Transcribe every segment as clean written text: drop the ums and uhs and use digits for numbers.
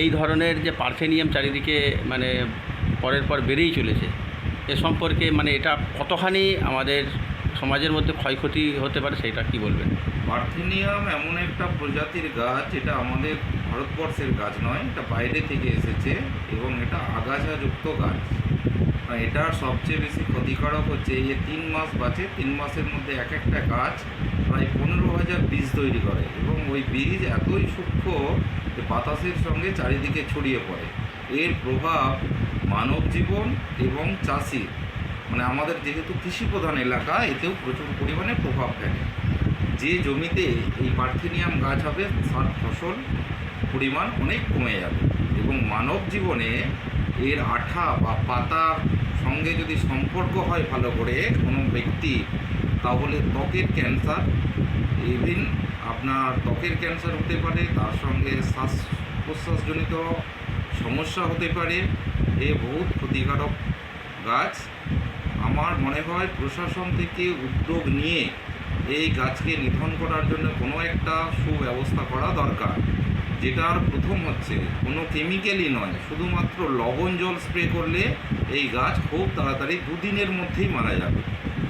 এই ধরনের যে পারথেনিয়াম চারিদিকে মানে পরের পর বেড়েই চলেছে, এ সম্পর্কে মানে এটা কতখানি আমাদের সমাজের মধ্যে ক্ষয়ক্ষতি হতে পারে সেটা কি বলবেন? পার্থেনিয়াম এমন একটা প্রজাতির গাছ, এটা আমাদের ভারতবর্ষের গাছ নয়, এটা বাইরে থেকে এসেছে এবং এটা আগাছাযুক্ত গাছ। আর এটার সবচেয়ে বেশি ক্ষতিকারক হচ্ছে এই যে 3 মাস বাঁচে, 3 মাসের মধ্যে এক একটা গাছ প্রায় 15,000 বীজ তৈরি করে এবং ওই বীজ এতই সূক্ষ্ম যে বাতাসের সঙ্গে চারিদিকে ছড়িয়ে পড়ে। এর প্রভাব মানব জীবন এবং চাষি, মানে আমাদের যেহেতু কৃষি প্রধান এলাকা, এতেও প্রচুর পরিমাণে প্রভাব ফেলে। যে জমিতে এই পার্থেনিয়াম গাছ হবে তার ফসল পরিমাণ অনেক কমে যাবে এবং মানব জীবনে এর আঠা বা পাতার সঙ্গে যদি সম্পর্ক হয় ভালো করে কোনো ব্যক্তি, তাহলে ত্বকের ক্যান্সার, ইভিন আপনার ত্বকের ক্যান্সার হতে পারে, তার সঙ্গে শ্বাস প্রশ্বাসজনিত সমস্যা হতে পারে। এ বহুত ক্ষতিকারক গাছ। আমার মনে হয় প্রশাসন থেকে উদ্যোগ নিয়ে এই গাছকে নিধন করার জন্য কোনো একটা সুব্যবস্থা করা দরকার। যেটার প্রথম হচ্ছে কোনো কেমিক্যালই নয়, শুধুমাত্র লবণ জল স্প্রে করলে এই গাছ খুব তাড়াতাড়ি 2 দিনের মধ্যেই মারা যাবে।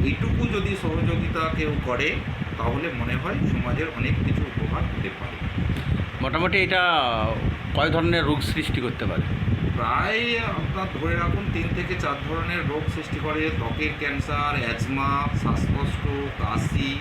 এইটুকু যদি সহযোগিতা কেউ করে তাহলে মনে হয় সমাজের অনেক কিছু উপকার হতে পারে। মোটামুটি এটা কয় ধরনের রোগ সৃষ্টি করতে পারে? প্রায় আপনার ধরে রাখুন 3 থেকে 4 ধরনের রোগ সৃষ্টি করে: ত্বকের ক্যান্সার, অ্যাজমা, শ্বাসকষ্ট, কাশি।